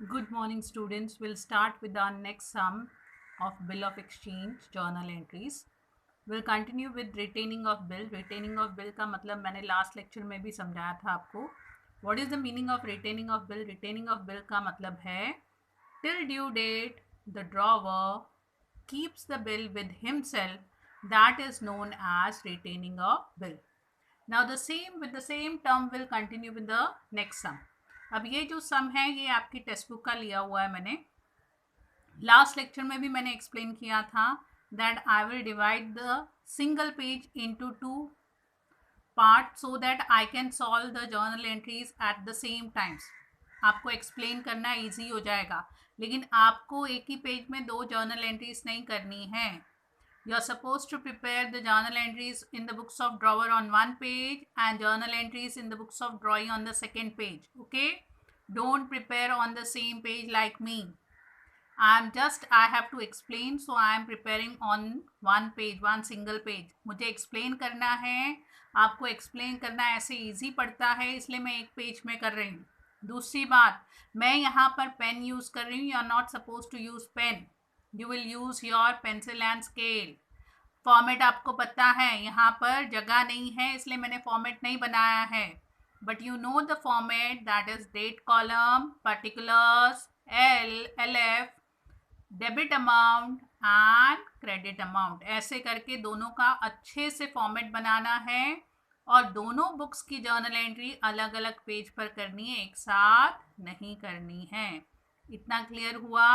Good morning, students. We'll start with our next sum of bill of exchange journal entries. We'll continue with retaining of bill. Retaining of bill का मतलब मैंने last lecture में भी समझाया था आपको. What is the meaning of retaining of bill? Retaining of bill का मतलब है till due date the drawer keeps the bill with himself. That is known as retaining of bill. Now the same with the same term will continue with the next sum. अब ये जो सम है ये आपकी text book का लिया हुआ है मैंने. लास्ट लेक्चर में भी मैंने एक्सप्लेन किया था that I will divide the single page into two part so that I can solve the journal entries at the same times. आपको एक्सप्लेन करना ईजी हो जाएगा, लेकिन आपको एक ही पेज में दो जर्नल एंट्रीज नहीं करनी है. You are supposed to prepare the journal entries in the books of drawer on one page and journal entries in the books of drawing on the second page. Okay? Don't prepare on the same page like me. I have to explain, so I am preparing on one page, one single page. मुझे explain करना है, आपको explain करना ऐसे easy पड़ता है, इसलिए मैं एक पेज में कर रही हूँ. दूसरी बात, मैं यहाँ पर पेन यूज़ कर रही हूँ. You are not supposed to use pen. You will use your pencil and scale. Format आपको पता है, यहाँ पर जगह नहीं है इसलिए मैंने फॉर्मेट नहीं बनाया है. But you know the format that is date column, particulars, LF, debit amount and credit amount. ऐसे करके दोनों का अच्छे से फॉर्मेट बनाना है और दोनों बुक्स की जर्नल एंट्री अलग अलग पेज पर करनी है, एक साथ नहीं करनी है. इतना क्लियर हुआ?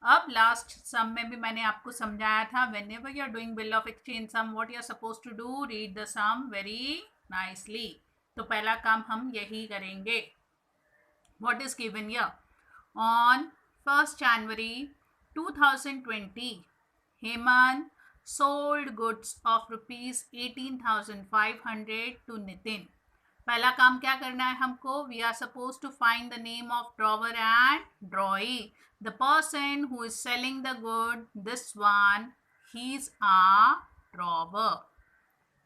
अब लास्ट सम में भी मैंने आपको समझाया था whenever you are doing bill of exchange sum what you are suppose to do, read the sum very nicely. तो पहला काम हम यही करेंगे. What is given here? On 1st January 2020 Hemant sold goods of rupees 18,500 to Nitin. पहला काम क्या करना है हमको? We are suppose to find the name of drawer and drawee. The person who is selling the good, this one, he is a drawer.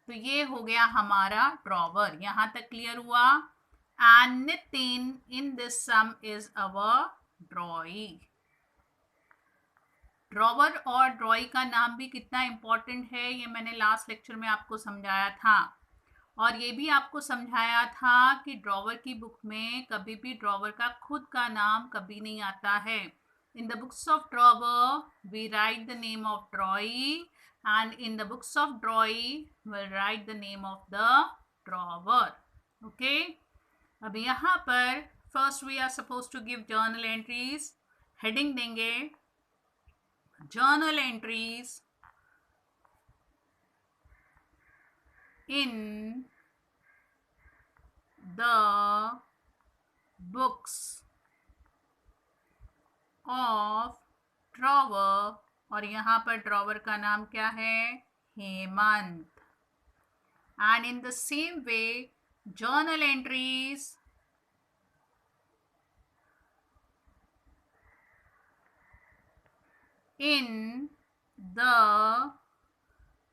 तो ये हो गया हमारा ड्रॉवर. यहाँ तक क्लियर हुआ? And Nitin in this some is our ड्रॉई. Drawer और ड्रॉई का नाम भी कितना इंपॉर्टेंट है ये मैंने लास्ट लेक्चर में आपको समझाया था. और ये भी आपको समझाया था कि ड्रॉवर की बुक में कभी भी ड्रॉवर का खुद का नाम कभी नहीं आता है. In the books of drawer we write the name of drawee and in the books of drawee we write the name of the drawer. Okay, अब यहाँ पर first we are suppose to give journal entries. Heading देंगे journal entries in the books of drawer. और यहाँ पर drawer का नाम क्या है? Hemant. And in the same way journal entries in the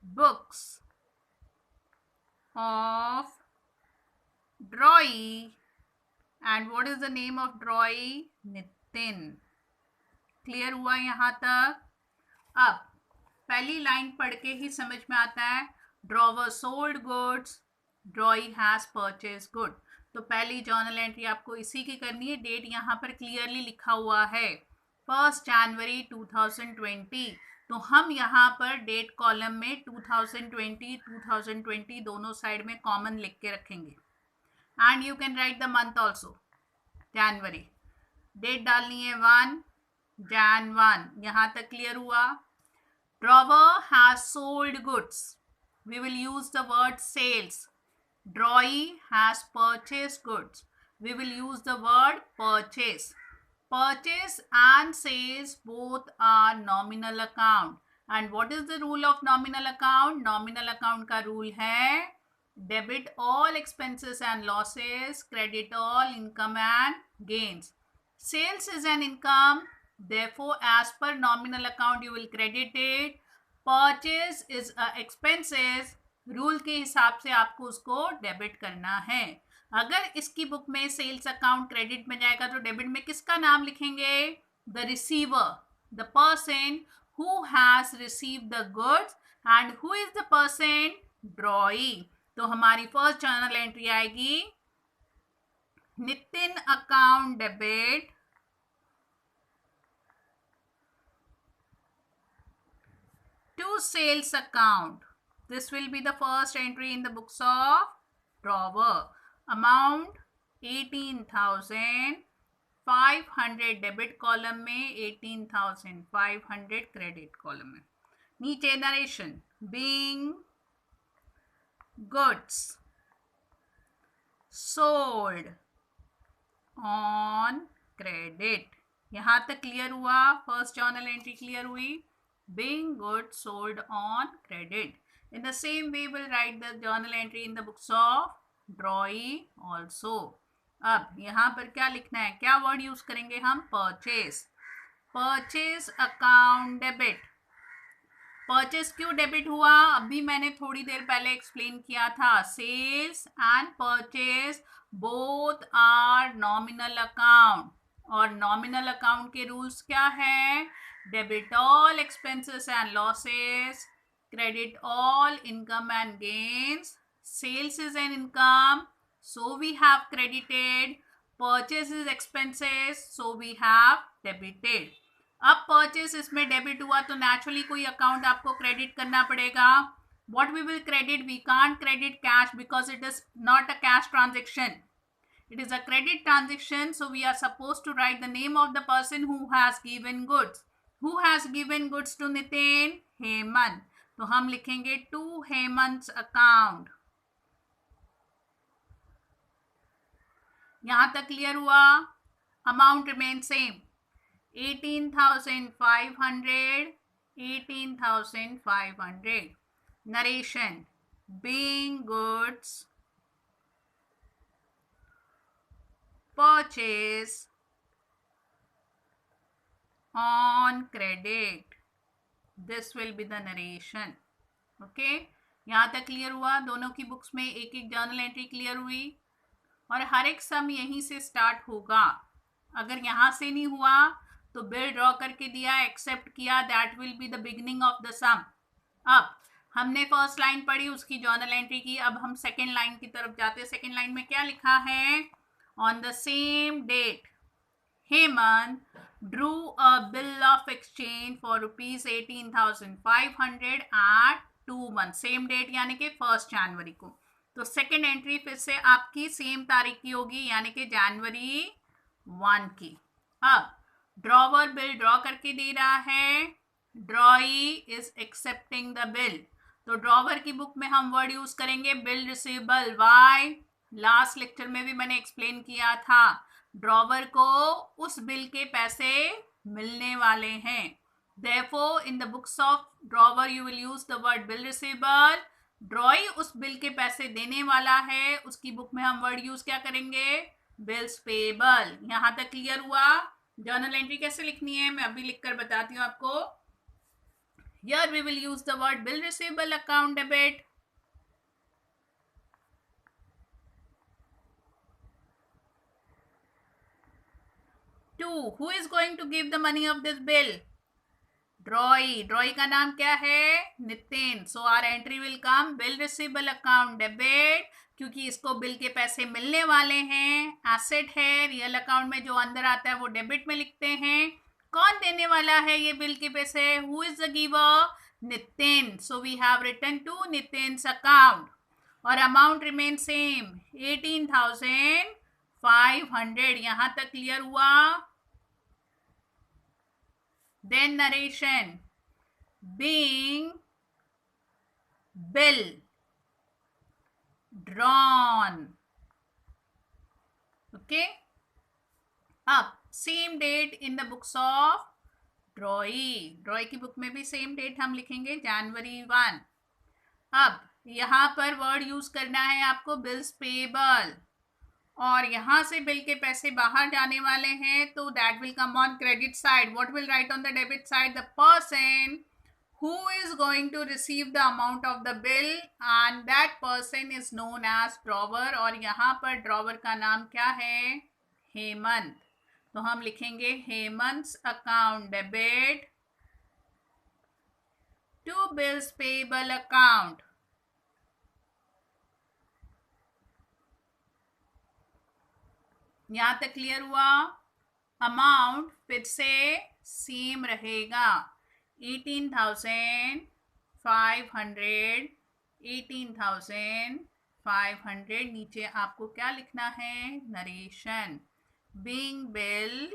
books of drawee. And what is the name of drawee? Nitin. Clear हुआ यहाँ तक? अब पहली लाइन पढ़ के ही समझ में आता है. Drawer sold goods, ड्रॉई has purchase good. तो पहली जर्नल एंट्री आपको इसी की करनी है. डेट यहाँ पर क्लियरली लिखा हुआ है 1st January 2020. तो हम यहाँ पर डेट कॉलम में 2020 दोनों साइड में कॉमन लिख के रखेंगे. And you can write the month also, January. Date डालनी है 1 Jan 1. यहाँ तक क्लियर हुआ? Drawer has sold goods, we will use the word sales. Drawee has purchase goods, we will use the word purchase. Purchase and sales both are nominal account. And what is the rule of nominal account? Nominal account का rule है debit all expenses and losses, credit all income and gains. Sales is an income, therefore as per nominal account you will credit it. Purchase is expenses, rule के हिसाब से आपको उसको debit करना है. अगर इसकी बुक में सेल्स अकाउंट क्रेडिट में जाएगा तो डेबिट में किसका नाम लिखेंगे? The receiver, the person who has receive the goods and who is the person? ड्रॉई। तो हमारी फर्स्ट जर्नल एंट्री आएगी Nitin account debit to sales account. This will be the first entry in the books of drawer. Amount 18,500 debit column में, 18,500 credit column में. नीचे narration, being goods sold on credit. यहां तक clear हुआ? First journal entry clear हुई? Being goods sold on credit. In the same way, we'll write the journal entry in the books of drawee also. अब यहाँ पर क्या लिखना है? क्या वर्ड यूज करेंगे हम? Purchase. Purchase account debit. Purchase क्यों डेबिट हुआ? अभी मैंने थोड़ी देर पहले एक्सप्लेन किया था. Sales and purchase both are nominal account. और नॉमिनल अकाउंट के रूल्स क्या है? Debit all expenses and losses, credit all income and gains. Sales is an income, so we have credited. Purchase is expenses, so we have debited. अब purchase इसमें debit हुआ तो naturally कोई account आपको credit करना पड़ेगा. What we will credit? We can't credit cash because it is not a cash transaction. It is a credit transaction, so we are supposed to write the name of the person who has given goods. Who has given goods to Nitin? Hemant. तो हम लिखेंगे to Hemant's account. यहां तक clear हुआ? Amount remain same, 18,500, 18,500. Narration, being goods purchase on credit. This will be the narration. Okay? यहां तक clear हुआ? दोनों की बुक्स में एक एक जर्नल एंट्री क्लियर हुई और हर एक सम यहीं से स्टार्ट होगा. अगर यहां से नहीं हुआ तो बिल ड्रॉ करके दिया, एक्सेप्ट किया, that will be the beginning of the sum. अब हमने फर्स्ट लाइन पढ़ी, उसकी जर्नल एंट्री की. अब हम सेकेंड लाइन की तरफ जाते हैं. सेकेंड लाइन में क्या लिखा है? On the same date Hemant drew a bill of exchange for ₹18,500 at 2 months. Same date यानी कि 1 जनवरी को. तो सेकेंड एंट्री फिर से आपकी सेम तारीख की होगी यानी कि जनवरी 1 की. अब ड्रॉवर बिल ड्रॉ करके दे रहा है, drawee is accepting the bill. तो ड्रॉवर की बुक में हम वर्ड यूज करेंगे bill receivable. Why? Last lecture में भी मैंने एक्सप्लेन किया था, ड्रॉवर को उस बिल के पैसे मिलने वाले हैं. Therefore, in the books of drawer you will use the word bill receivable. ड्रॉई उस बिल के पैसे देने वाला है, उसकी बुक में हम वर्ड यूज क्या करेंगे? Bills payable. यहां तक क्लियर हुआ? जर्नल एंट्री कैसे लिखनी है मैं अभी लिखकर बताती हूँ आपको. Here we will use the word bill receivable account debit. Two, who is going to give the money of this bill? ड्रॉई. ड्रॉई का नाम क्या है? Nitin. So our entry will come bill receivable account debit, क्योंकि इसको बिल के पैसे मिलने वाले हैं. एसेट है, रियल अकाउंट में जो अंदर आता है वो डेबिट में लिखते हैं. कौन देने वाला है ये बिल के पैसे? Who is the giver? Nitin. So we have written to Nitin's account. और अमाउंट रिमेन सेम, 18,500. यहां तक क्लियर हुआ? Then narration, being bill drawn. Okay. अब same date in the books of ड्रॉई. ड्रॉई की बुक में भी सेम डेट हम लिखेंगे, जनवरी 1. अब यहां पर वर्ड यूज करना है आपको बिल्स पेबल, और यहां से बिल के पैसे बाहर जाने वाले हैं तो that will come on credit side. What will write on the debit side? The person who is going to receive the amount of the bill and that person is known as drawer और यहाँ पर drawer का नाम क्या है? हेमंत. तो हम लिखेंगे Hemant's account debit to bills payable account. यहाँ तक क्लियर हुआ? अमाउंट फिर से सेम रहेगा 18,500 18,500. नीचे आपको क्या लिखना है? नरेशन. Being bill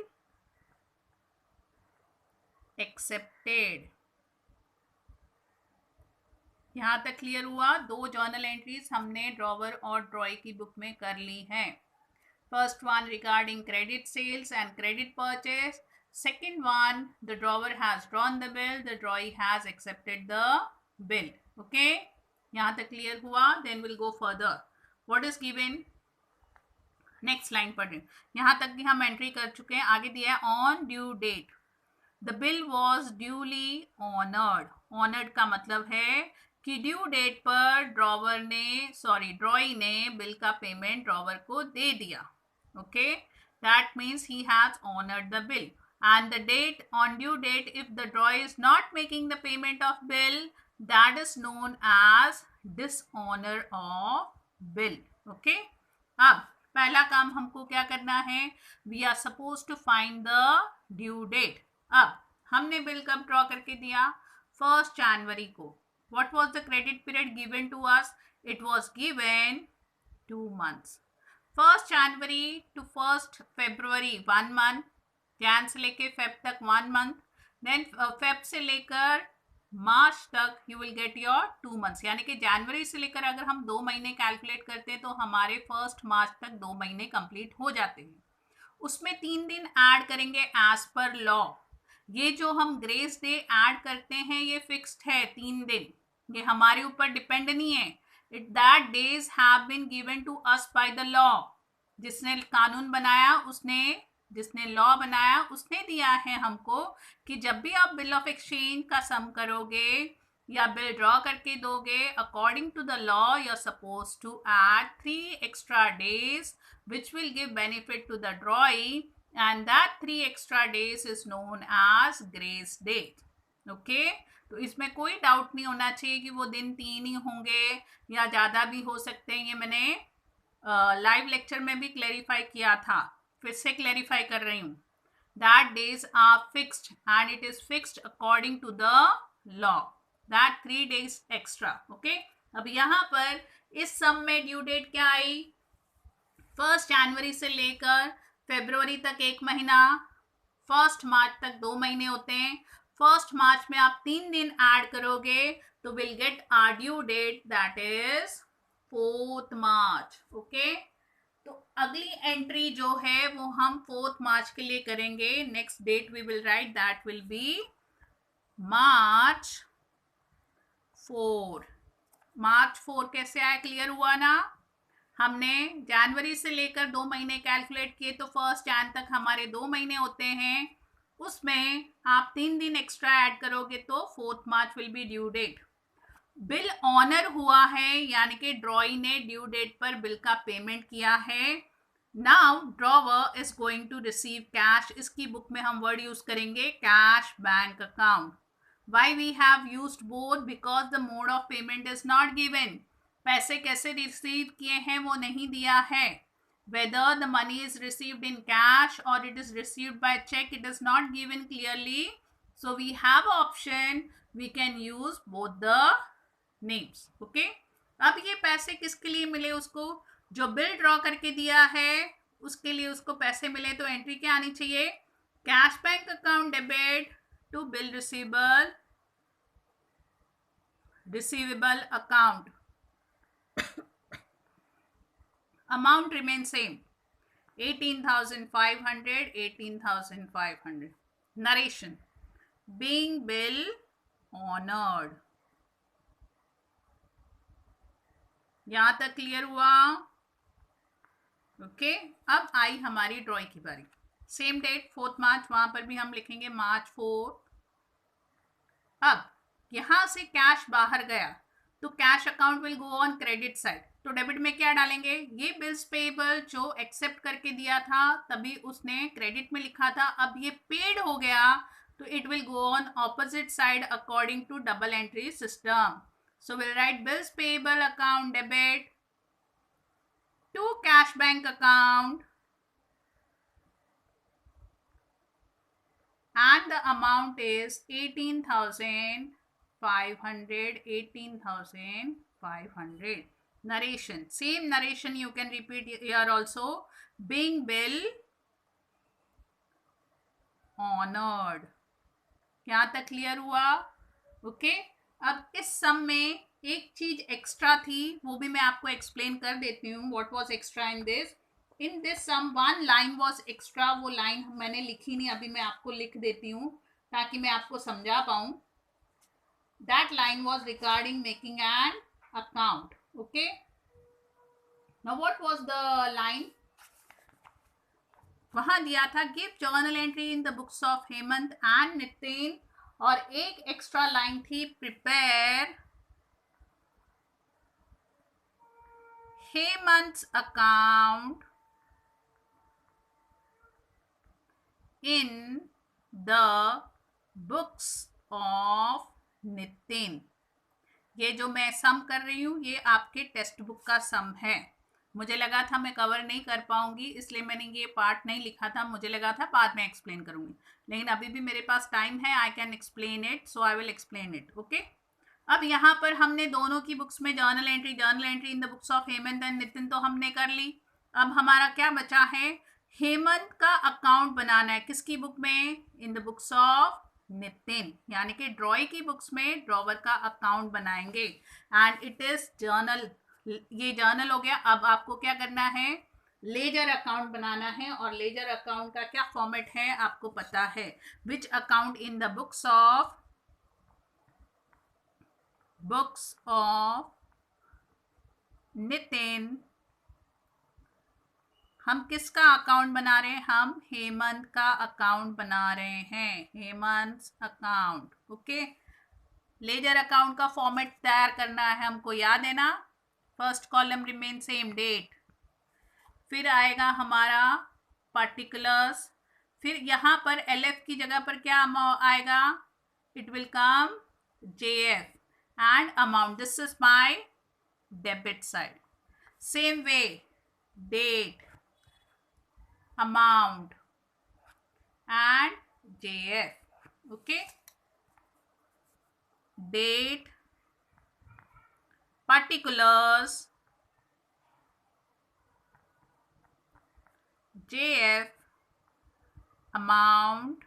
accepted. यहाँ तक क्लियर हुआ? दो जर्नल एंट्रीज हमने ड्रॉवर और ड्रॉई की बुक में कर ली हैं. First one regarding credit sales and credit purchase. Second one, the drawer has drawn the bill, the drawee has accepted the bill. Okay? यहाँ तक clear हुआ? Then we'll go further. What is given? Next line पढ़ें. यहाँ तक भी हम entry कर चुके हैं. आगे दिया है on due date. The bill was duly honored. Honored का मतलब है कि ड्यू डेट पर ड्रॉई ने बिल का पेमेंट ड्रॉवर को दे दिया. Okay, that means he has honored the bill. And the date, on due date, if the drawee is not making the payment of bill, that is known as dishonor of bill. Okay, अब पहला काम हमको क्या करना है? We are supposed to find the due date. अब हमने bill कब ड्रॉ करके दिया? 1st January को. What was the credit period given to us? It was given 2 months. 1st January to 1st February 1 month. Jain से लेके फेब तक 1 month. Then Feb से लेकर मार्च तक you will get your 2 months. यानी कि जनवरी से लेकर अगर हम 2 महीने कैलकुलेट करते हैं तो हमारे 1st मार्च तक 2 महीने कंप्लीट हो जाते हैं. उसमें 3 दिन ऐड करेंगे एज पर लॉ. ये जो हम ग्रेस डे ऐड करते हैं ये फिक्स्ड है 3 दिन. ये हमारे ऊपर डिपेंड नहीं है. That days have been given to us by the law. जिसने कानून बनाया जिसने लॉ बनाया उसने दिया है हमको कि जब भी आप बिल ऑफ एक्सचेंज का सम करोगे या बिल ड्रॉ करके दोगे, according to the law you are suppose to add 3 extra days which will give benefit to the drawee and that 3 extra days is known as grace date. Okay? तो इसमें कोई doubt नहीं होना चाहिए कि वो दिन 3 ही होंगे या ज़्यादा भी हो सकते हैं. ये मैंने लाइव लेक्चर में भी क्लैरिफाई किया था. फिर से क्लैरिफाई कर रही हूँ. That days are fixed and it is fixed according to the law. That 3 days extra. Okay, अब यहाँ पर इस सम में ड्यू डेट क्या आई? 1st January से लेकर February तक 1 महीना, 1st March तक 2 महीने होते हैं. 1st March में आप 3 दिन ऐड करोगे तो will get our due date that is 4th March. Okay, तो अगली एंट्री जो है वो हम 4th March के लिए करेंगे. Next date we will write that will be March 4. March 4 कैसे आया? क्लियर हुआ ना? हमने जनवरी से लेकर 2 महीने कैलकुलेट किए तो 1st Jan तक हमारे 2 महीने होते हैं. उसमें आप 3 दिन एक्स्ट्रा ऐड करोगे तो 4th March will be due date. Bill honour हुआ है यानी कि ड्रॉई ने ड्यू डेट पर बिल का पेमेंट किया है. Now drawer is going to receive cash. इसकी बुक में हम वर्ड यूज करेंगे cash bank account. Why we have used both? Because the mode of payment is not given. पैसे कैसे रिसीव किए हैं वो नहीं दिया है. Whether the money is received in cash or it is received by check, it is not given clearly. So we have option, we can use both the names. Okay? अब ये पैसे किसके लिए मिले? उसको जो बिल ड्रॉ करके दिया है उसके लिए उसको पैसे मिले. तो एंट्री क्या आनी चाहिए? Cash bank account debit to bill receivable account. Amount remains same, 18,500, 18,500. Narration, being bill honored. यहाँ तक क्लियर हुआ? ओके, अब आई हमारी ड्रॉइंग की बारी. सेम डेट 4th March, वहां पर भी हम लिखेंगे March 4. अब यहां से कैश बाहर गया तो cash account will go on credit side, तो डेबिट में क्या डालेंगे, ये बिल्स पेबल जो एक्सेप्ट करके दिया था तभी उसने क्रेडिट में लिखा था, अब ये पेड हो गया तो it will go on opposite side according to double entry system. So we'll write bills payable account debit to cash bank account and the amount is 18,500. 18,500. Narration, same narration you can repeat here also. Being bill honored. यहाँ तक clear हुआ? Okay अब इस सम में एक चीज extra थी, वो भी मैं आपको एक्सप्लेन कर देती हूँ. What was extra in this sum, one line was extra. वो लाइन मैंने लिखी नहीं, अभी मैं आपको लिख देती हूँ ताकि मैं आपको समझा पाऊँ. That line was regarding making an account. Okay now what was the line? वहां दिया था give journal entry in the books of Hemant and Nitin, और एक एक्स्ट्रा लाइन थी prepare Hemant account in the books of Nitin. ये जो मैं सम कर रही हूं ये आपके टेक्स्ट बुक का सम है. मुझे लगा था मैं कवर नहीं कर पाऊंगी इसलिए मैंने ये पार्ट नहीं लिखा था, मुझे लगा था बाद में एक्सप्लेन करूंगी, लेकिन अभी भी मेरे पास टाइम है. I can explain it, so I will explain it. Okay अब यहाँ पर हमने दोनों की बुक्स में journal entry in the books of Hemant and Nitin तो हमने कर ली. अब हमारा क्या बचा है, हेमंत का अकाउंट बनाना है. किसकी बुक में? इन द बुक्स ऑफ नितिन, यानी कि ड्रॉई की बुक्स में ड्रॉवर का अकाउंट बनाएंगे. एंड इट इज जर्नल, ये जर्नल हो गया. अब आपको क्या करना है, लेजर अकाउंट बनाना है, और लेजर अकाउंट का क्या फॉर्मेट है आपको पता है. Which account in the books of Nitin. हम किसका अकाउंट बना रहे हैं? हम हेमंत का अकाउंट बना रहे हैं, Hemant account. Okay ledger account का फॉर्मेट तैयार करना है हमको, याद है ना. First column remain same, date, फिर आएगा हमारा पर्टिकुलर्स, फिर यहाँ पर एलएफ की जगह पर क्या आएगा, it will come JF and amount. This is my debit side. Same way date, amount and JF. Okay date, particulars, JF, amount.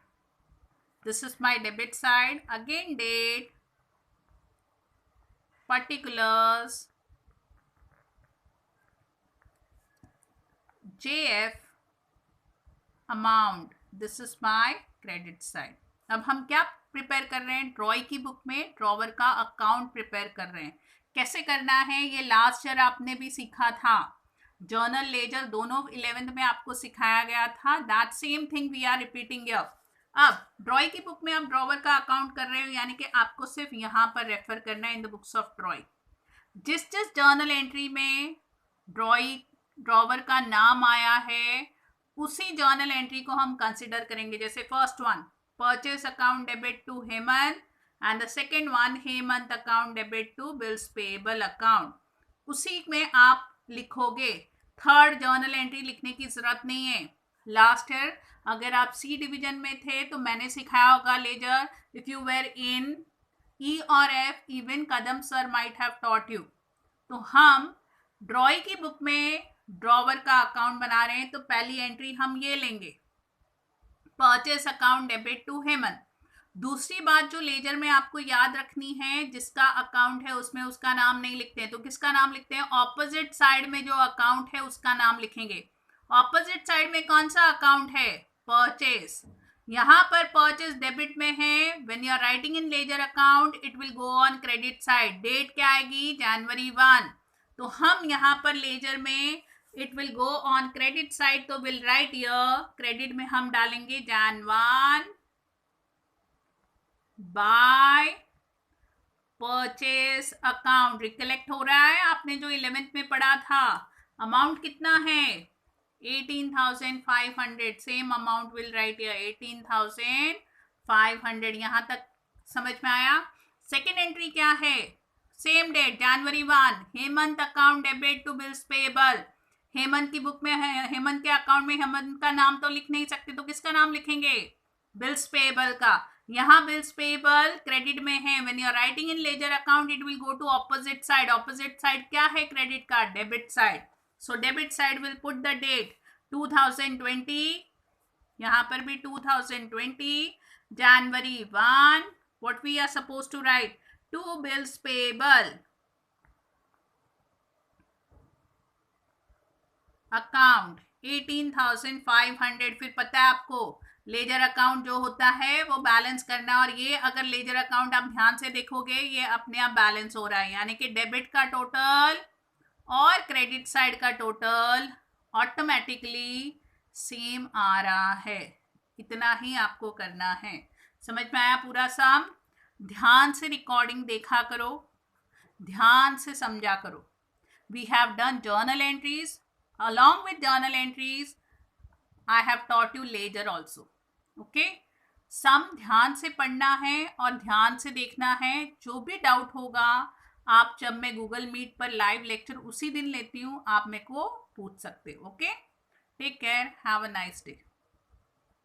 This is my debit side. Again date, particulars, JF, amount. This is my credit side. अब हम क्या prepare कर रहे हैं, ड्रॉई की book में drawer का account prepare कर रहे हैं. कैसे करना है ये लास्ट ईयर आपने भी सीखा था. जर्नल लेजर दोनों 11th में आपको सिखाया गया था. That same thing we are repeating here. अब ड्रॉई की बुक में आप ड्रॉवर का अकाउंट कर रहे हो, यानी कि आपको सिर्फ यहाँ पर रेफर करना है इन द बुक्स ऑफ ड्रॉई. जिस जर्नल एंट्री में ड्रॉवर का नाम आया है उसी जर्नल एंट्री को हम कंसिडर करेंगे. जैसे first one purchase account debit to Hemant and the second one Hemant account debit to bills payable account. उसी में आप लिखोगे. थर्ड जर्नल एंट्री लिखने की जरूरत नहीं है. लास्ट ईयर अगर आप सी डिवीजन में थे तो मैंने सिखाया होगा लेजर. इफ यू वेर इन ई और F, even Kadam sir might have taught you. तो हम ड्रॉई की बुक में ड्रॉवर का अकाउंट बना रहे हैं तो पहली एंट्री हम ये लेंगे, purchase account debit to Hemant. दूसरी बात जो लेजर में आपको याद रखनी है, जिसका अकाउंट है उसमें उसका नाम नहीं लिखते हैं. तो किसका नाम लिखते हैं? ऑपोजिट साइड में जो अकाउंट है उसका नाम लिखेंगे. ऑपोजिट साइड में कौन सा अकाउंट है? परचेस. यहाँ पर परचेस डेबिट में है. When you are writing in ledger account it will go on credit side. Date क्या आएगी? जनवरी 1. तो हम यहाँ पर लेजर में it will go on credit side, तो विल राइट ईयर. क्रेडिट में हम डालेंगे Jan 1 by purchase account recollect हो रहा है, आपने जो 11th में पढ़ा था, अमाउंट कितना है 18,500, same amount will write here 18,500, यहां तक समझ में आया। सेकेंड एंट्री क्या है, same date January 1, Hemant account debit to bills payable. Hemant की बुक में है, हेमंत के अकाउंट में हेमंत का नाम तो लिख नहीं सकते, तो किसका नाम लिखेंगे, बिल्स पेएबल का। यहाँ बिल्स पेएबल क्रेडिट में है, when you are writing in ledger account it will go to opposite side. Opposite side क्या है, credit card, debit side. So debit side will put the date 2020, यहाँ पर भी 2020 January 1, what we are supposed to write, to bills payable account 18,500। फिर पता है आपको ledger account जो होता है वो बैलेंस करना, और ये अगर लेजर अकाउंट आप ध्यान से देखोगे ये अपने आप बैलेंस हो रहा है, यानी कि डेबिट का टोटल और क्रेडिट साइड का टोटल ऑटोमेटिकली सेम आ रहा है। इतना ही आपको करना है। समझ में आया पूरा सम? ध्यान से रिकॉर्डिंग देखा करो, ध्यान से समझा करो। We have done journal entries, along with journal entries I have taught you ledger also, okay? सम ध्यान से पढ़ना है और ध्यान से देखना है। जो भी डाउट होगा आप, जब मैं गूगल मीट पर लाइव लेक्चर उसी दिन लेती हूँ, आप मेरे को पूछ सकते हो। Okay, take care, have a nice day.